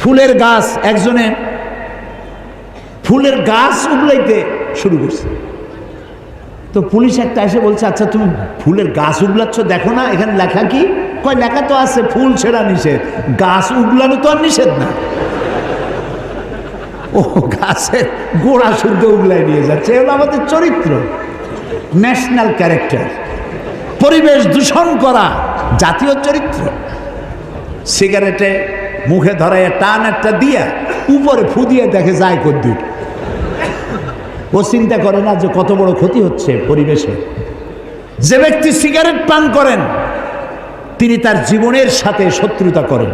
ফুলের গাছ, একজনে ফুলের গাছ উগলাইতে শুরু করছে। তো পুলিশ একটা এসে বলছে, আচ্ছা তুমি ফুলের গাছ উগলাচ্ছ, দেখো না এখানে লেখা কি? কয় লেখা তো আছে ফুল ছেঁড়া নিষেধ, গাছ উগলানো তো আর নিষেধ না। ও গাছের গোড়া শুদ্ধ উগলাই নিয়ে যাচ্ছে। এগুলো আমাদের চরিত্র, ন্যাশনাল ক্যারেক্টার। পরিবেশ দূষণ করা জাতীয় চরিত্র। সিগারেটে মুখে ধরায় টান একটা দিয়া উপরে ফু দিয়ে দেখে যায় কদ্দুর। ও চিন্তা করে না যে কত বড় ক্ষতি হচ্ছে পরিবেশে। যে ব্যক্তি সিগারেট পান করেন তিনি তার জীবনের সাথে শত্রুতা করেন।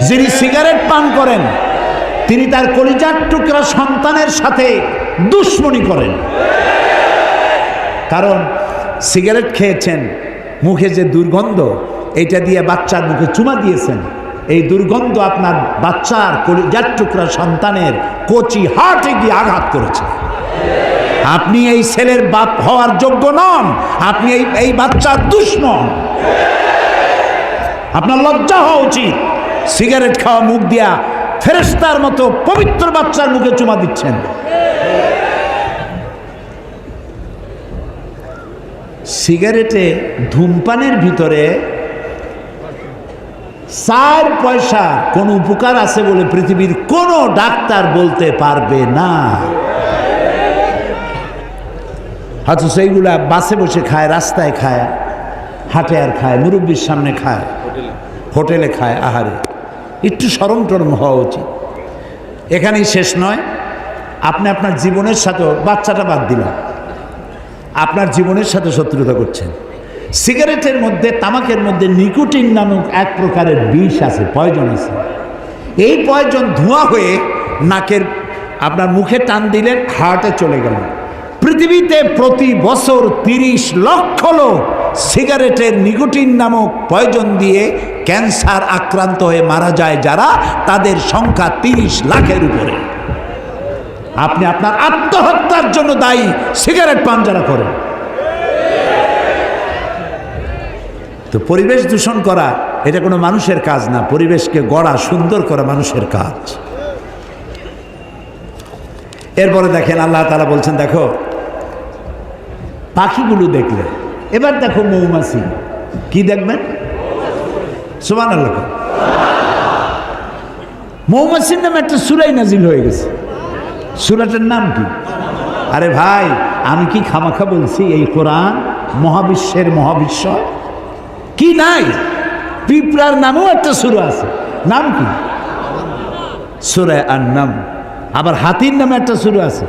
যিনি সিগারেট পান করেন তিনি তার কলিজার টুকরা সন্তানের সাথে দুশ্মনী করেন। কারণ সিগারেট খেয়েছেন, মুখে যে দুর্গন্ধ, এইটা দিয়ে বাচ্চার মুখে চুমা দিয়েছেন, এই দুর্গন্ধ আপনার বাচ্চার কলিজার টুকরা সন্তানের কচি হার্টে গিয়ে আঘাত করেছে। আপনি এই ছেলের বাপ হওয়ার যোগ্য নন, আপনি এই বাচ্চার দুশমন। আপনার লজ্জা হওয়া উচিত। সিগারেট খাওয়া মুখ দিয়া ফেরেশতার মতো পবিত্র বাচ্চার মুখে চুমা দিচ্ছেন। সিগারেটে ধূমপানের ভিতরে 4 পয়সা কোন উপকার আছে বলে পৃথিবীর কোন ডাক্তার বলতে পারবে না। হয়তো সেইগুলা বাসে বসে খায়, রাস্তায় খায়, হাটে আর খায়, মুরব্বীর সামনে খায়, হোটেলে খায়। আহারে, একটু শরম টরম হওয়া উচিত। এখানেই শেষ নয়, আপনি আপনার জীবনের সাথে, বাচ্চাটা বাদ দিলাম, আপনার জীবনের সাথে শত্রুতা করছেন। সিগারেটের মধ্যে, তামাকের মধ্যে নিকোটিন নামক এক প্রকারের বিষ আছে, পয়জন আছে। এই পয়জন ধোঁয়া হয়ে নাকের আপনার মুখে টান দিলেন, হার্টে চলে গেল। পৃথিবীতে প্রতি বছর 30 লক্ষ লোক সিগারেটের নিকোটিন নামক পয়জন দিয়ে ক্যান্সার আক্রান্ত হয়ে মারা যায় যারা, তাদের সংখ্যা 30 লাখের উপরে। আপনি আপনার আত্মহত্যার জন্য দায়ী সিগারেট পান যারা করেন। তো পরিবেশ দূষণ করা এটা কোনো মানুষের কাজ না, পরিবেশকে গড়া, সুন্দর করা মানুষের কাজ। এরপরে দেখেন আল্লাহ তাআলা বলছেন, দেখো পাখিগুলো দেখলে, এবার দেখো মৌমাছি। কি দেখবেন? সুবহানাল্লাহ। মৌমাছির নামে একটা সূরা নাজিল হয়ে গেছে। সূরাটার নাম কি? আরে ভাই, আমি কি খামাখা বলছি? এই কোরআন মহাবিশ্বের মহাবিশ্ব কি নাই? পিঁপড়ার নামেও একটা সূরা আছে, নাম কি? সূরা আন-নাম। আবার হাতির নামে একটা সূরা আছে।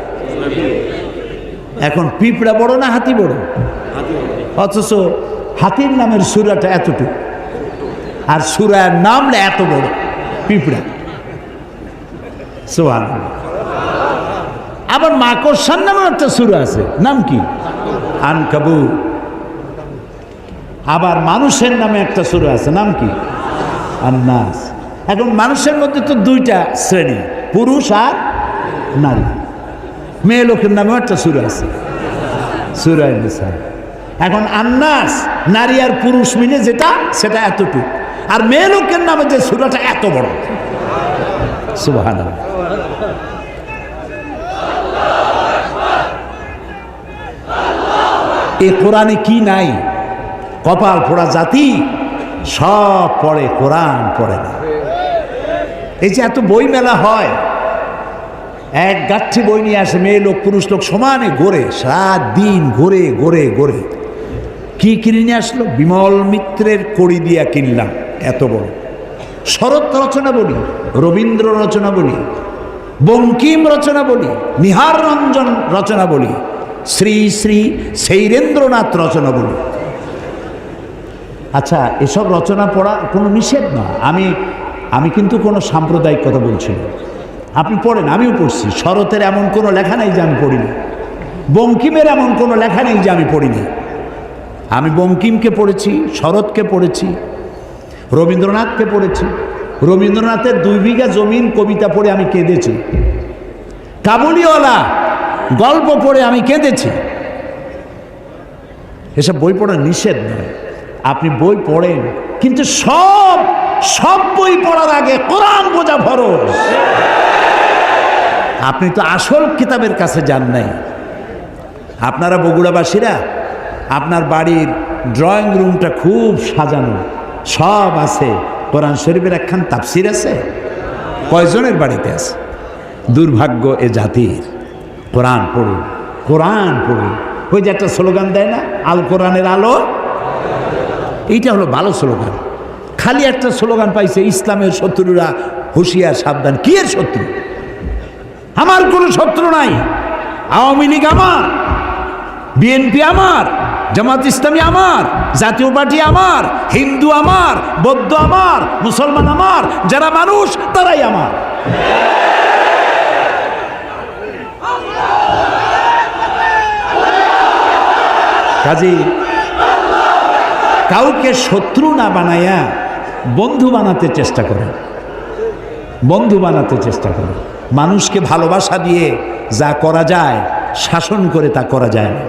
এখন পিঁপড়া বড় না হাতি বড়? অথচ হাতির নামের সূরাটা এতটুকু, আর সূরার নাম এত বড়, পিঁপড়া। সুবহানাল্লাহ। আবার মাকড়সার নামে একটা সূরা আছে, নাম কি? আনকাবুত। আবার মানুষের নামে একটা সূরা আছে, নাম কি? আন-নাস। এখন মানুষের মধ্যে তো 2টা শ্রেণী, পুরুষ আর নারী। মেয়ে লোকের নামেও একটা সূরা আছে, সূরা নিসা। এখন আন-নাস, নারী আর পুরুষ মিলে যেটা, সেটা এতটুকু। আর মেয়ে লোকের নামে যে সূরাটা এত বড়। সুবহানাল্লাহ। এই কোরআনে কি নাই? কপাল পোড়া জাতি সব পড়ে, কোরআন পড়ে না। এই যে এত বই মেলা হয়, এক গাঠি বই নিয়ে আসে, মেয়ে লোক পুরুষ লোক সমানে ঘোরে, সারা দিন ঘোরে ঘোরে ঘোরে। কি কিনে নিয়ে আসলো? বিমল মিত্রের কড়ি দিয়া কিনলাম, এত বড়। শরৎ রচনা বলি, রবীন্দ্র রচনা বলি, বঙ্কিম রচনা বলি, নিহার রঞ্জন রচনা বলি, শ্রী শ্রী শৈলেন্দ্রনাথ রচনা বলি। আচ্ছা, এসব রচনা পড়া কোনো নিষেধ না। আমি কিন্তু কোনো সাম্প্রদায়িক কথা বলছি না। আপনি পড়েন, আমিও পড়ছি। শরতের এমন কোনো লেখা নেই যে আমি পড়িনি, বঙ্কিমের এমন কোনো লেখা নেই যে আমি পড়িনি। আমি বঙ্কিমকে পড়েছি, শরৎকে পড়েছি, রবীন্দ্রনাথকে পড়েছি। রবীন্দ্রনাথের 2 বিঘা জমিন কবিতা পড়ে আমি কেঁদেছি। কাবুলিওয়ালা গল্প পড়ে আমি কেঁদেছি। এসব বই পড়া নিষেধ নয়। আপনি বই পড়েন, কিন্তু সব বই পড়ার আগে কোরআন বোঝা ফরজ। আপনি তো আসল কিতাবের কাছে যান নাই। আপনারা বগুড়াবাসীরা, আপনার বাড়ির ড্রয়িং রুমটা খুব সাজানো, সব আছে, কোরআন শরীফের একখান তাফসির আছে? কয়জনের বাড়িতে আছে? দুর্ভাগ্য এ জাতির। কোরআন পড়ুন, কোরআন পড়ুন। ওই যে একটা স্লোগান দেয় না, আল কোরআনের আলো, এইটা হলো ভালো স্লোগান। খালি একটা স্লোগান পাইছে, ইসলামের শত্রুরা হুঁশিয়ার সাবধান। কি এর শত্রু? আমার কোনো শত্রু নাই। আওয়ামী লীগ আমার, বিএনপি আমার, জামাত ইসলামী আমার, জাতীয় পার্টি আমার, হিন্দু আমার, বৌদ্ধ আমার, মুসলমান আমার, যারা মানুষ তারাই আমার। কাজী কাউকে শত্রু না বানায়া বন্ধু বানাতে চেষ্টা করেন, বন্ধু বানাতে চেষ্টা করেন। মানুষকে ভালোবাসা দিয়ে যা করা যায়, শাসন করে তা করা যায় না।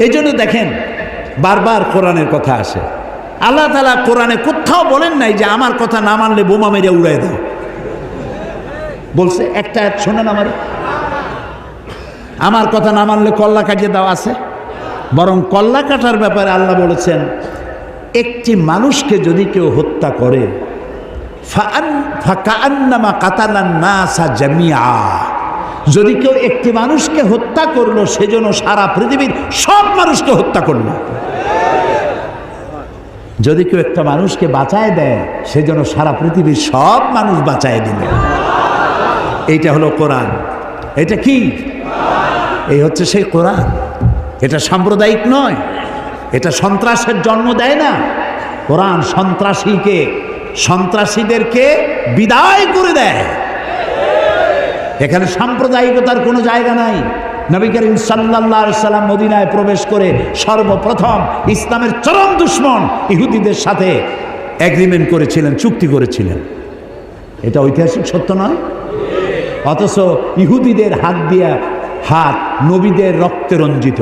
এই জন্য দেখেন বারবার কোরআনের কথা আসে। আল্লাহ তাআলা কোরআনে কোথাও বলেন নাই যে আমার কথা না মানলে বোমা মেরে উড়াই দাও। বলছে একটা শোনেন, আমার কথা না মানলে কল্লা কাটিয়ে দাও আছে? বরং কল্লা কাটার ব্যাপারে আল্লাহ বলেছেন, একটি মানুষকে যদি কেউ হত্যা করে, ফাকান্নামা কাতালান নাসা জামিআ, যদি কেউ একটি মানুষকে হত্যা করলো, সেজন্য সারা পৃথিবীর সব মানুষকে হত্যা করলো। যদি কেউ একটা মানুষকে বাঁচায় দেয়, সেজন্য সারা পৃথিবীর সব মানুষ বাঁচায় দিল। এইটা হলো কোরআন। এটা কি? এই হচ্ছে সেই কোরআন। এটা সাম্প্রদায়িক নয়, এটা সন্ত্রাসের জন্ম দেয় না। কোরআন সন্ত্রাসীদেরকে বিদায় করে দেয়। এখানে সাম্প্রদায়িকতার কোনো জায়গা নাই। নবী করিম সাল্লাল্লাহু আলাইহি সাল্লাম মদিনায় প্রবেশ করে সর্বপ্রথম ইসলামের চরম দুশমন ইহুদিদের সাথে এগ্রিমেন্ট করেছিলেন, চুক্তি করেছিলেন। এটা ঐতিহাসিক সত্য নয়? অথচ ইহুদিদের হাত নবীদের রক্তে রঞ্জিত।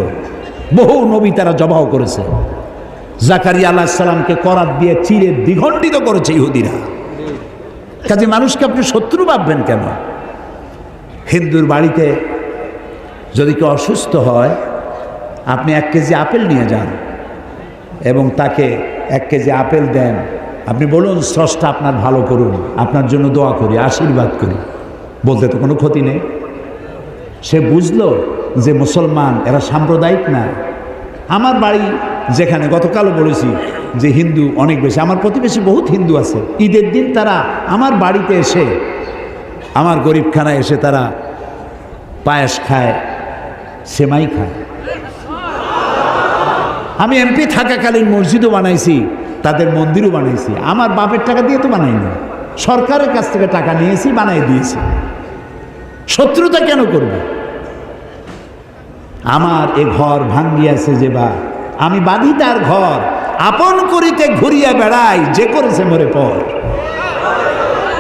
বহু নবী তারা জবাহ করেছে। জাকারিয়া আলাইহিস সালামকে করাত দিয়ে চিরে দ্বিখণ্ডিত করেছে ইহুদিরা। কাজে মানুষকে আপনি শত্রু ভাববেন কেন? হিন্দুর বাড়িতে যদি কেউ অসুস্থ হয়, আপনি 1 কেজি আপেল নিয়ে যান এবং তাকে 1 কেজি আপেল দেন। আপনি বলুন, স্রষ্টা আপনার ভালো করুন, আপনার জন্য দোয়া করি, আশীর্বাদ করি। বলতে তো কোনো ক্ষতি নেই। সে বুঝলো যে মুসলমান এরা সাম্প্রদায়িক না। আমার বাড়ি যেখানে, গতকালও বলেছি যে হিন্দু অনেক বেশি, আমার প্রতিবেশী বহুত হিন্দু আছে। ঈদের দিন তারা আমার বাড়িতে এসে, আমার গরিবখানায় এসে তারা পায়েস খায়, সেমাই খায়। আমি এমপি থাকাকালীন মসজিদও বানাইছি, তাদের মন্দিরও বানাইছি। আমার বাপের টাকা দিয়ে তো বানাইনি, সরকারের কাছ থেকে টাকা নিয়েছি, বানাই দিয়েছি। শত্রুতা কেন করবে? আমার এ ঘর ভাঙ্গিয়াছে যে বা, আমি বাঁধি তার ঘর, আপন করিতে ঘুরিয়া বেড়াই, যে করেছে মরে পর।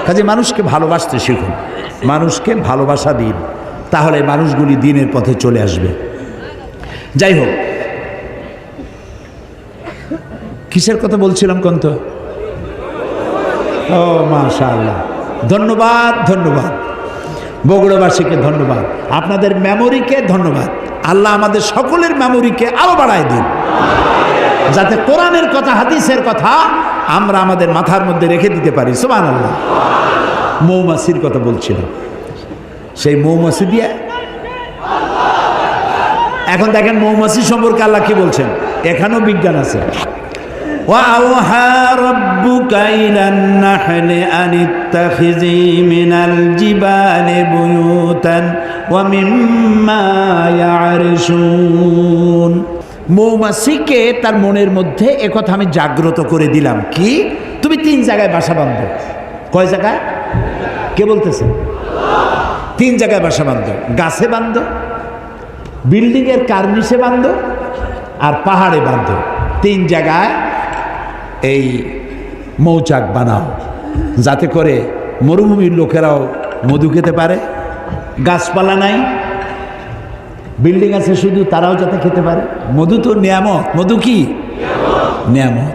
কাজে মানুষকে ভালোবাসতে শিখুন, মানুষকে ভালোবাসা দিন, তাহলে মানুষগুলি দিনের পথে চলে আসবে। যাই হোক, কিসের কথা বলছিলাম কোন তো? ও মাশাআল্লাহ, ধন্যবাদ, ধন্যবাদ বগুড়াবাসীকে, ধন্যবাদ আপনাদের মেমোরিকে, ধন্যবাদ। আল্লাহ আমাদের সকলের মেমোরিকে আরো বাড়ায় দিন, যাতে কোরআনের কথা, হাদিসের কথা আমরা আমাদের মাথার মধ্যে রেখে দিতে পারি। সুবহানাল্লাহ। মৌমাছির কথা বলছিলাম, সেই মৌমাছি দিয়ে এখন দেখেন মৌমাছি সম্পর্কে আল্লাহ কি বলছেন। এখানেও বিজ্ঞান আছে। وَأَوْحَى رَبُّكَ إِلَى النَّحْلِ أَنِ اتَّخِذِي مِنَ الْجِبَالِ بُيُوتًا وَمِمَّا يَعْرِشُونَ। মৌমাছিকে তার মনের মধ্যে একথা আমি জাগ্রত করে দিলাম, কি তুমি 3 জায়গায় বাসা বাঁধো। কয় জায়গায়? কে বলতেছে? 3 জায়গায় বাসা বাঁধো। গাছে বাঁধো, বিল্ডিংয়ের কার্নিশে বাঁধো, আর পাহাড়ে বাঁধো। 3 জায়গায় এই মৌচাক বানাও, যাতে করে মরুভূমির লোকেরাও মধু খেতে পারে। গাছপালা নাই, বিল্ডিং আছে শুধু তারাও যাতে খেতে পারে। মধু তো নিয়ামত। মধু কি নিয়ামত?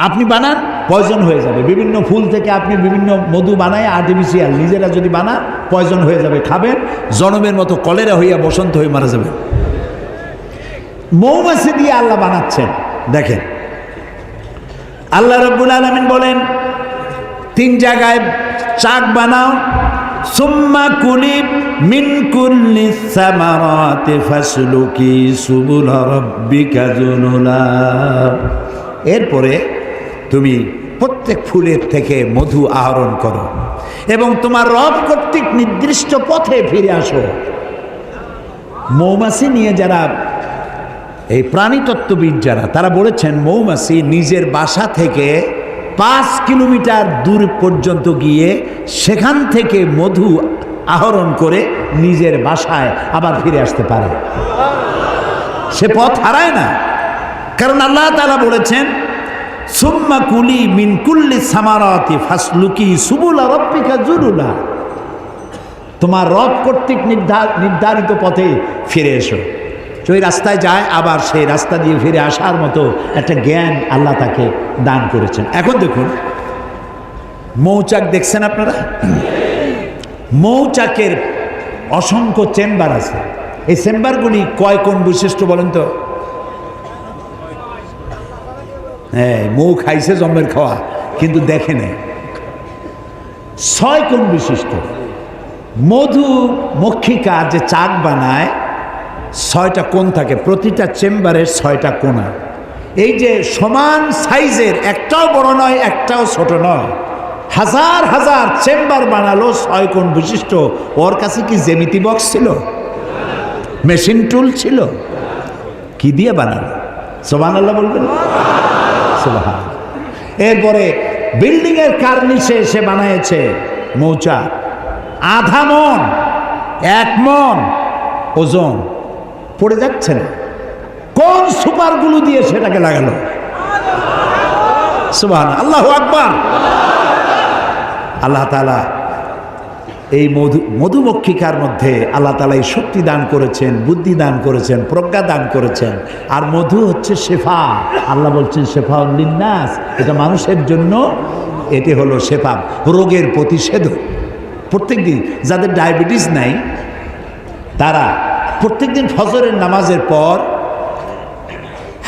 আপনি বানান পয়জন হয়ে যাবে। বিভিন্ন ফুল থেকে আপনি বিভিন্ন মধু বানায় আর্টিফিশিয়াল, নিজেরা যদি বানান পয়জন হয়ে যাবে, খাবেন জনমের মতো কলেরা হইয়া বসন্ত হয়ে মারা যাবে। মৌমাছি দিয়ে আল্লাহ বানাচ্ছেন। দেখেন আল্লাহ রাব্বুল আলামিন বলেন 3 জায়গায় চাক বানাও, সুম্মা কুলি মিন কুল্লি সামারাতি ফাসলুকি সুবুল রাব্বিকা যুনুলা। এরপরে তুমি প্রত্যেক ফুলের থেকে মধু আহরণ করো এবং তোমার রব কর্তৃক নির্দিষ্ট পথে ফিরে আসো। মৌমাছি নিয়ে যারা এই প্রাণীতত্ত্ববিদ যারা, তারা বলেছেন মৌমাছি নিজের বাসা থেকে 5 কিলোমিটার দূর পর্যন্ত গিয়ে সেখান থেকে মধু আহরণ করে নিজের বাসায় আবার ফিরে আসতে পারে। সে পথ হারায় না, কারণ আল্লাহ তাআলা বলেছেন সুম্মা কুলি মিন কুল্লি সামারাতি ফাসলুকি সুবুলা রাব্বিকা যুনুলা। তোমার রব কর্তৃক নির্ধারিত পথে ফিরে এসো। ওই রাস্তায় যায়, আবার সেই রাস্তা দিয়ে ফিরে আসার মতো একটা জ্ঞান আল্লাহ তাকে দান করেছেন। এখন দেখুন মৌচাক দেখছেন আপনারা? মৌচাকের অসংখ্য চেম্বার আছে। এই চেম্বারগুলি কয় কোণ বিশিষ্ট বলেন তো? হ্যাঁ, মৌ খাইছে জন্মের খাওয়া, কিন্তু দেখে নেই। 6 কোণ বিশিষ্ট। মধুমক্ষিকা যে চাক বানায় 6টা কোণ থাকে, প্রতিটা চেম্বারের 6টা কোণা। এই যে সমান সাইজের, একটাও বড় নয় একটাও ছোট নয়, হাজার হাজার চেম্বার বানালো 6 কোণ বিশিষ্ট। ওর কাছে কি জ্যামিতি বক্স ছিল? মেশিন টুল ছিল? কি দিয়ে বানালো? সুবহানাল্লাহ বলবেন? সুবহান। এরপরে বিল্ডিং এর কার্নিশে এসে বানায়েছে মৌচাক, 1/2 মণ 1 মণ ওজন, পড়ে যাচ্ছে না। কোন সুপারগুলো দিয়ে সেটাকে লাগালো? সুবহান, আল্লাহু আকবার। আল্লাহ তাআলা এই মধুমক্ষিকার মধ্যে আল্লাহ তাআলা এই শক্তি দান করেছেন, বুদ্ধি দান করেছেন, প্রজ্ঞা দান করেছেন। আর মধু হচ্ছে শেফা। আল্লাহ বলছেন শেফাউল লিন্নাস, এটা মানুষের জন্য, এটি হলো শেফা, রোগের প্রতিষেধক। প্রত্যেকদিন যাদের ডায়াবেটিস নাই তারা প্রত্যেকদিন ফজরের নামাজের পর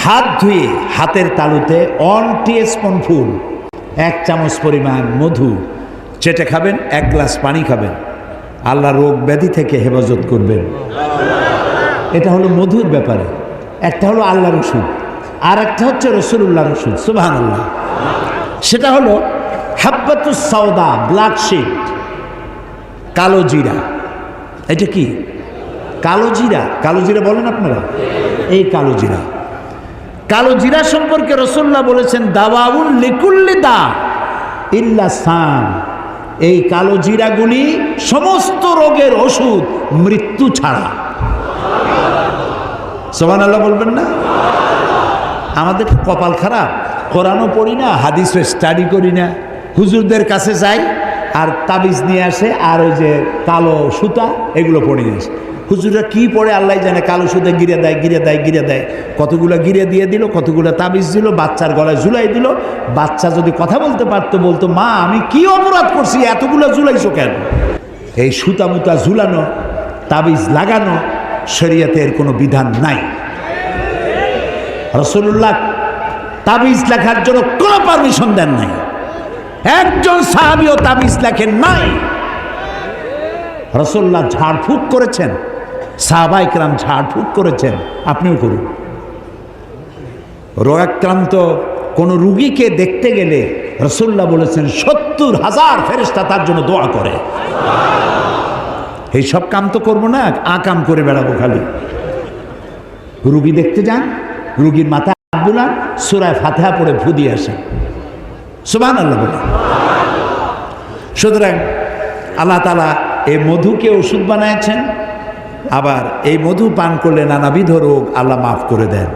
হাত ধুয়ে হাতের তালুতে 1 টিস্পুন ফুল 1 চামচ পরিমাণ মধু চেটে খাবেন, 1 গ্লাস পানি খাবেন, আল্লাহ রোগ ব্যাধি থেকে হেফাজত করবেন। এটা হলো মধুর ব্যাপারে। একটা হলো আল্লাহর ওষুধ, আর একটা হচ্ছে রাসূলুল্লাহর ওষুধ। সুবহানাল্লাহ। সেটা হলো হাব্বাতুস সাওদা, ব্ল্যাক শিট, কালো জিরা। এটা কি? কালো জিরা। কালো জিরা বলেন আপনারা? এই কালো জিরা, কালো জিরা সম্পর্কে রাসূলুল্লাহ বলেছেন দাওয়াউন লিকুল্লি দা ইল্লা সাম। এই কালো জিরাগুলি সমস্ত রোগের ওষুধ, মৃত্যু ছাড়া। সুবহানাল্লাহ বলবেন না? আমাদের কপাল খারাপ, কোরআনও পড়ি না, হাদিসও স্টাডি করি না, হুজুরদের কাছে যাই আর তাবিজ নিয়ে আসে, আর ওই যে কালো সুতা এগুলো পড়ে নিয়ে আসে। হুজুররা কি পড়ে আল্লাহ জানে, কালো সুতা গিরে দেয়, গিরে দেয়, গিরে দেয়, কতগুলো গিরে দিয়ে দিল, কতগুলো তাবিজ দিল, বাচ্চার গলায় ঝুলাই দিল। বাচ্চা যদি কথা বলতে পারতো, বলতো মা আমি কি অপরাধ করছি, এতগুলো ঝুলাইছো কেন? এই সুতা মুতা ঝুলানো, তাবিজ লাগানো শরীয়তের কোনো বিধান নাই। রাসূলুল্লাহ তাবিজ লেখার জন্য কোনো পারমিশন দেন নাই। একজন সাহাবীও তাবিজ লেখেন নাই। রাসূলুল্লাহ ঝাড়ফুঁক করেছেন, সাহাবায়ে কেরাম ঝাড়ফুঁক করেছেন, আপনিও করুন। রোগাক্রান্ত কোনো রুগীকে দেখতে গেলে রাসূলুল্লাহ বলেছেন 70,000 ফেরেশতা তার জন্য দোয়া করে। এই সব কাম তো করবো না, আকাম করে বেড়াবো খালি। রুগী দেখতে যান, রুগীর মাথায় হাত বুলান, সূরা ফাতিহা পড়ে ফু দিয়ে আসেন। সুবহানাল্লাহ বলে। সুতরাং আল্লাহ তাআলা এই মধুকে ওষুধ বানিয়েছেন, আবার এই মধু পান করলে নানাবিধ রোগ আল্লাহ মাফ করে দেন।